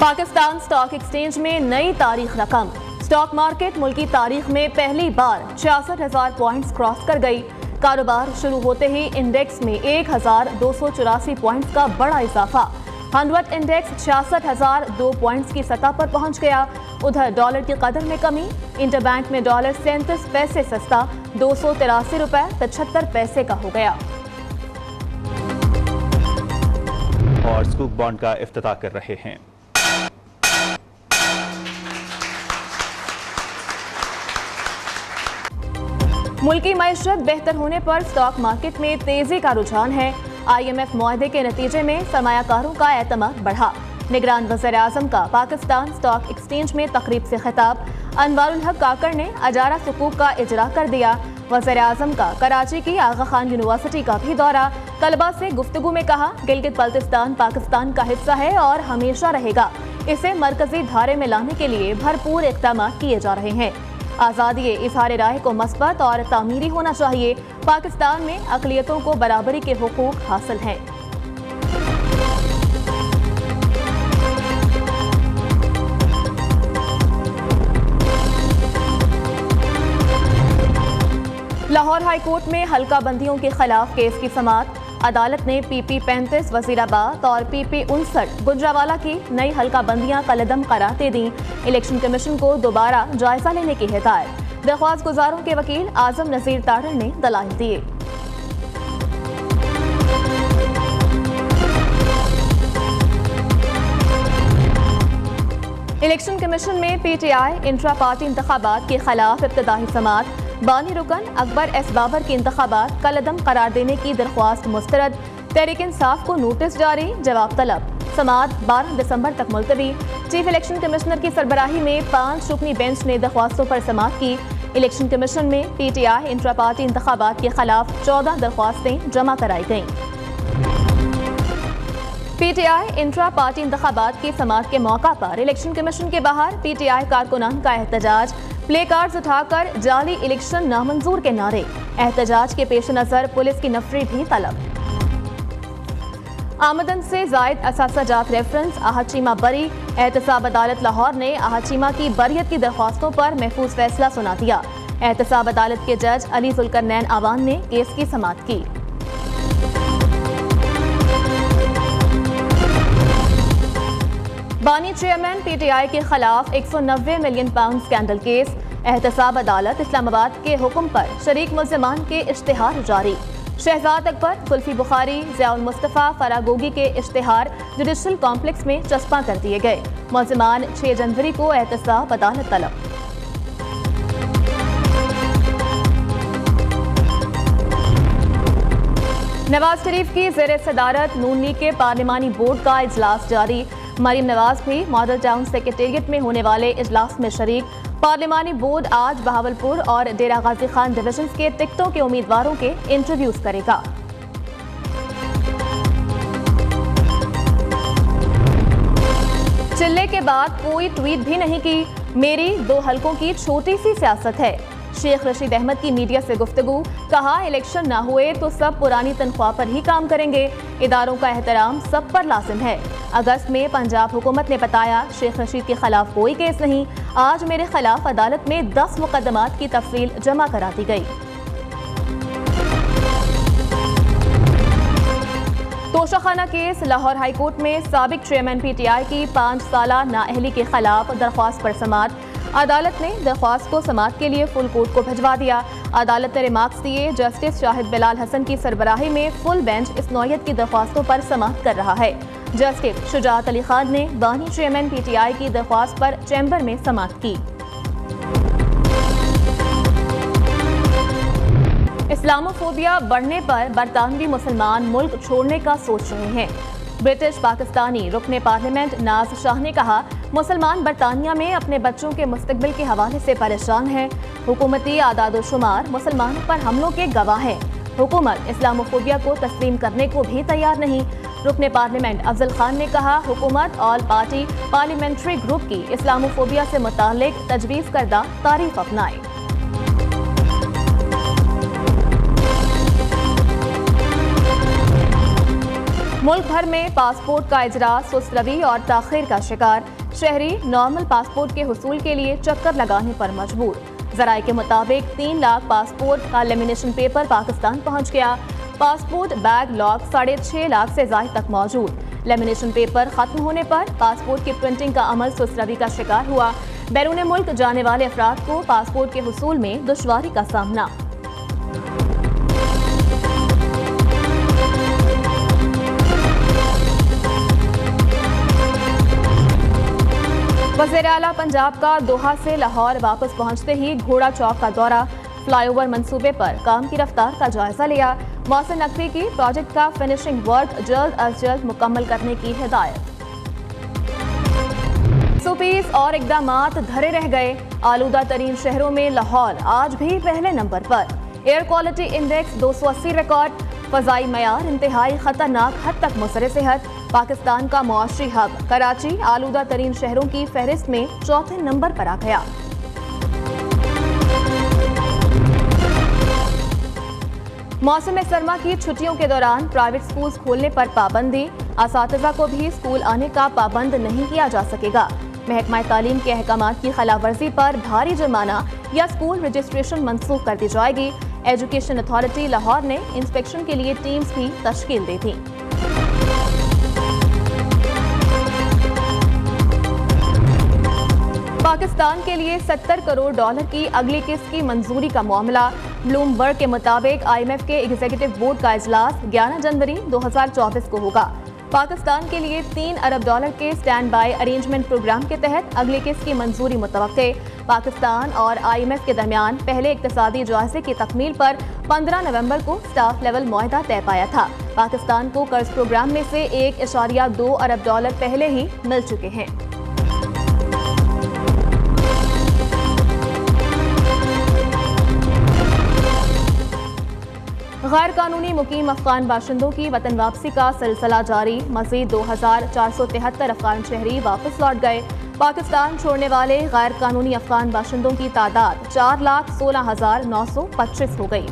Pakistan stock exchange में नई तारीख रकम। स्टॉक मार्केट मुल्की तारीख में पहली बार 66,000 पॉइंट्स क्रॉस कर गई। कारोबार शुरू होते ही इंडेक्स में 1,284 पॉइंट्स का बड़ा इजाफा। 100 इंडेक्स 66,002 पॉइंट्स की सतह पर पहुंच गया। उधर डॉलर की कदर में कमी। इंटरबैंक में डॉलर 37 पैसे सस्ता 283 रुपए 75 पैसे का हो गया। और स्कूप बॉन्ड का इफ्तिताह कर रहे हैं। मुल्की मईशत बेहतर होने पर स्टॉक मार्केट में तेजी का रुझान है। IMF मुआहदे के नतीजे में सरमायाकारों का एतमाद बढ़ा। निगरान वज़ीर-ए-आज़म का पाकिस्तान स्टॉक एक्सचेंज में तकरीब से खिताब। अनवारुल हक काकड़ ने अजारा सुकूक का इजरा कर दिया। वज़ीर-ए-आज़म का कराची की आगा खान यूनिवर्सिटी का भी दौरा। तलबा से गुफ्तगू में कहा, गिलगित बल्तिस्तान पाकिस्तान का हिस्सा है और हमेशा रहेगा। इसे मरकजी धारे में लाने के लिए भरपूर इक़दाम किए जा रहे हैं। आज़ादी इज़हार राय को मस्बत और तामीरी होना चाहिए। पाकिस्तान में अक़लियतों को बराबरी के हुकूक हासिल हैं। लाहौर हाई कोर्ट में हल्का बंदियों के खिलाफ केस की समाअत। अदालत ने PP 35 वजीराबाद और PP 59 गुजरावाला की नई हल्का बंदियां कलदम करार दे दी। इलेक्शन कमीशन को दोबारा जायजा लेने की हिदायत। दरख्वास्त गुजारों के वकील आजम नजीर तारड़ ने दलाइल दिए। इलेक्शन कमीशन में PTI इंट्रा पार्टी इंतखाबात के खिलाफ इब्तदाई समाअत। बानी रुकन अकबर एस बाबर के इंतखाबात कलदम करार देने की दरख्वास्त मुस्तरद। तहरीक इंसाफ को नोटिस जारी, जवाब तलब। समाअत 12 दिसंबर तक मुलतवी। चीफ इलेक्शन कमिश्नर की सरबराही में 5 रुकनी बेंच ने दरख्वास्तों पर समाअत की। इलेक्शन कमीशन में PTI इंट्रा पार्टी इंतखाबात के खिलाफ 14 दरख्वास्तें जमा कराई गईं। PTI इंट्रा पार्टी इंतखाबात की समाअत के मौका पर इलेक्शन कमीशन के बाहर PTI कारकुनान का एहतजाज। प्ले कार्ड्स उठाकर जाली इलेक्शन नामंजूर के नारे। एहतजाज के पेश नजर पुलिस की नफरी भी तलब। आमदन से जायद असासाजात रेफरेंस, आहद चीमा बरी। एहतसाब अदालत लाहौर ने आहद चीमा की बरियत की दरख्वास्तों पर महफूज फैसला सुना दिया। एहतसाब अदालत के जज अली जुल्करनैन आवान ने केस की समाअत की। बानी चेयरमैन PTI के खिलाफ 190 मिलियन पाउंड स्कैंडल केस। एहतसाब अदालत इस्लामाबाद के हुक्म पर शरीक मुल्ज़िमान के इश्तिहार जारी। शहजाद अकबर, जुल्फी बुखारी, ज़ियाउल मुस्तफ़ा, फरागोगी के इश्तिहार जुडिशल कॉम्प्लेक्स में चस्पा कर दिए गए। मुल्ज़िमान 6 जनवरी को एहतसाब अदालत तलब। नवाज शरीफ की ज़ेर सदारत नून लीग के पार्लिमानी बोर्ड का इजलास जारी। मरीम नवाज भी मॉडल टाउन सेक्रेटेरिएट में होने वाले इजलास में शरीक। पार्लिमानी बोर्ड आज बहावलपुर और डेरा गाजी खान डिवीजन के टिकटों के उम्मीदवारों के इंटरव्यूज करेगा। चिल्ले के बाद कोई ट्वीट भी नहीं की। मेरी 2 हलकों की छोटी सी सियासत है। शेख रशीद अहमद की मीडिया से गुफ्तगू। कहा, इलेक्शन ना हुए तो सब पुरानी तनख्वाह पर ही काम करेंगे। इदारों का एहतराम सब पर लाजिम है। अगस्त में पंजाब हुकूमत ने बताया शेख रशीद के खिलाफ कोई केस नहीं। आज मेरे खिलाफ अदालत में 10 मुकदमात की तफसील जमा करा दी गई। Toshakhana case. Lahore high court में साबिक चेयरमैन PTI की 5 साला नाअहली के खिलाफ दरख्वास्त पर समाअत। अदालत ने दरख्वास्त को समाअत के लिए फुल कोर्ट को भिजवा दिया। अदालत ने रिमार्क्स दिए। जस्टिस शाहिद बिलाल हसन की सरबराही में फुल बेंच इस नौयत की दरख्वास्तों पर समाअत कर रहा है। जस्टिस शुजात अली खान ने बानी चेयरमैन PTI की दरख्वास्त पर चैम्बर में समाअत की। इस्लामोफोबिया बढ़ने पर बरतानवी मुसलमान मुल्क छोड़ने का सोच रहे हैं। ब्रिटिश पाकिस्तानी रुकने पार्लियामेंट नाज शाह ने कहा, मुसलमान बरतानिया में अपने बच्चों के मुस्तकबिल के हवाले से परेशान है। हुकूमती आदादोशुमार मुसलमानों पर हमलों के गवाह है। हुकूमत इस्लामोफोबिया को तस्लीम करने को भी तैयार नहीं। रुकने पार्लियामेंट अफजल खान ने कहा, हुकूमत ऑल पार्टी पार्लियामेंट्री ग्रुप की इस्लामोफोबिया से मुताल्लिक तजवीज़ करदा तारीफ अपनाए। मुल्क भर में पासपोर्ट का इजरास सुस्त रवी और ताखीर का शिकार। शहरी नॉर्मल पासपोर्ट के हुसूल के लिए चक्कर लगाने पर मजबूर। जराये के मुताबिक 3 लाख पासपोर्ट का लेमिनेशन पेपर पाकिस्तान पहुंच गया। पासपोर्ट बैग लॉक 6.5 लाख से ज्यादा तक मौजूद। लेमिनेशन पेपर खत्म होने पर पासपोर्ट की प्रिंटिंग का अमल सुस्त रवी का शिकार हुआ। बैरून मुल्क जाने वाले अफराद को पासपोर्ट के हुसूल में दुश्वारी का सामना। वज़ीर आला पंजाब का दोहा से लाहौर वापस पहुंचते ही घोड़ा चौक का दौरा। फ्लाईओवर मंसूबे पर काम की रफ्तार का जायजा लिया। मोहसिन नकवी की प्रोजेक्ट का फिनिशिंग वर्क जल्द अज जल्द मुकम्मल करने की हिदायत। सूपीस और इकदामात धरे रह गए। आलूदा तरीन शहरों में लाहौर आज भी पहले नंबर पर। Air quality index 280 record. फजाई मयार इंतहाई खतरनाक हद तक मुसरे सेहत। पाकिस्तान का मुआशरी हब कराची आलूदा तरीन शहरों की फहरिस्त में चौथे नंबर पर आ गया। मौसम सरमा की छुट्टियों के दौरान प्राइवेट स्कूल खोलने पर पाबंदी। असातिज़ा को भी स्कूल आने का पाबंद नहीं किया जा सकेगा। महकमा तालीम के अहकामात की खिलाफवर्जी पर भारी जुर्माना या स्कूल रजिस्ट्रेशन मनसूख कर दी जाएगी। एजुकेशन अथॉरिटी लाहौर ने इंस्पेक्शन के लिए टीम्स भी तश्कील दी थी। पाकिस्तान के लिए $70 करोड़ की अगली किस्त की मंजूरी का मामला। ब्लूमबर्ग के मुताबिक IMF के एग्जीक्यूटिव बोर्ड का इजलास 11 जनवरी 2024 को होगा। पाकिस्तान के लिए $3 अरब के स्टैंड बाय अरेंजमेंट प्रोग्राम के तहत अगली किस्त की मंजूरी मुतवक्के। पाकिस्तान और IMF के दरमियान पहले इक्तिसादी जायजे की तकमील पर 15 नवंबर को स्टाफ लेवल मुआहदा तय पाया था। पाकिस्तान को कर्ज प्रोग्राम में से $1.2 अरब पहले ही मिल चुके हैं। गैर कानूनी मुकीम अफगान बाशिंदों की वतन वापसी का सिलसिला जारी। मज़ीद 2473 अफगान शहरी वापस लौट गए। पाकिस्तान छोड़ने वाले गैर कानूनी अफगान बाशिंदों की तादाद 4,16,925 हो गई।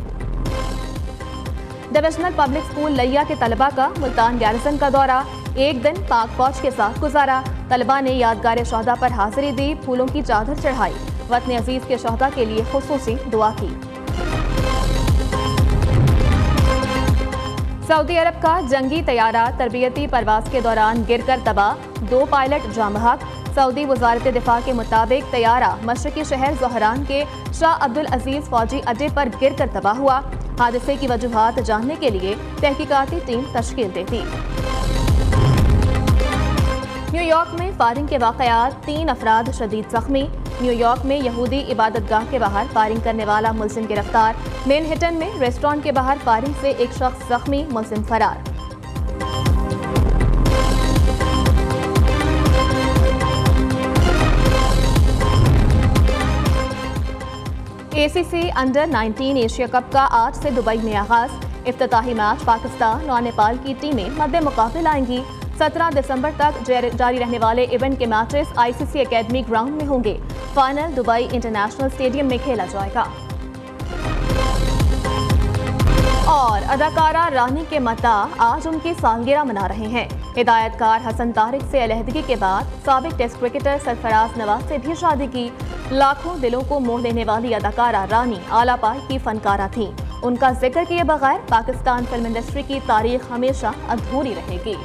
डिविजनल पब्लिक स्कूल लिया के तलबा का मुल्तान गैरिसन का दौरा। एक दिन पाक फौज के साथ गुजारा। तलबा ने यादगार शहदा पर हाजिरी दी, फूलों की चादर चढ़ाई। वतन अजीज के शहदा के लिए खुसूसी दुआ की। सऊदी अरब का जंगी तैयारा तरबियती परवाज के दौरान गिरकर तबाह। 2 पायलट जाँ बहक। सऊदी वजारत दिफा के मुताबिक तैयारा मशरकी शहर ज़ोहरान के शाह अब्दुल अजीज फौजी अड्डे पर गिरकर तबाह हुआ। हादसे की वजूहात जानने के लिए तहकीकाती टीम तश्कील दी थी। न्यूयॉर्क में फायरिंग के वाकयात, 3 अफराद शदीद जख्मी। न्यूयॉर्क में यहूदी इबादतगाह के बाहर फायरिंग करने वाला मुलजिम गिरफ्तार। मैनहट्टन में रेस्टोरेंट के बाहर फायरिंग से एक शख्स जख्मी, मुलजिम फरार। ACC अंडर 19 एशिया कप का आज से दुबई में आगाज। इफ्तिताही मैच पाकिस्तान और नेपाल की टीमें मद्दे मुकाबले आएंगी। 17 दिसंबर तक जारी रहने वाले इवेंट के मैचेस ICC एकेडमी ग्राउंड में होंगे। फाइनल दुबई इंटरनेशनल स्टेडियम में खेला जाएगा। और अदाकारा रानी के मता आज उनकी सालगिरह मना रहे हैं। हिदायतकार हसन तारिक से अलहदगी के बाद साबिक टेस्ट क्रिकेटर सरफराज नवाज से भी शादी की। लाखों दिलों को मोह लेने वाली अदाकारा रानी आला पाई की फनकारा थी। उनका जिक्र किए बगैर पाकिस्तान फिल्म इंडस्ट्री की तारीख हमेशा अधूरी रहेगी।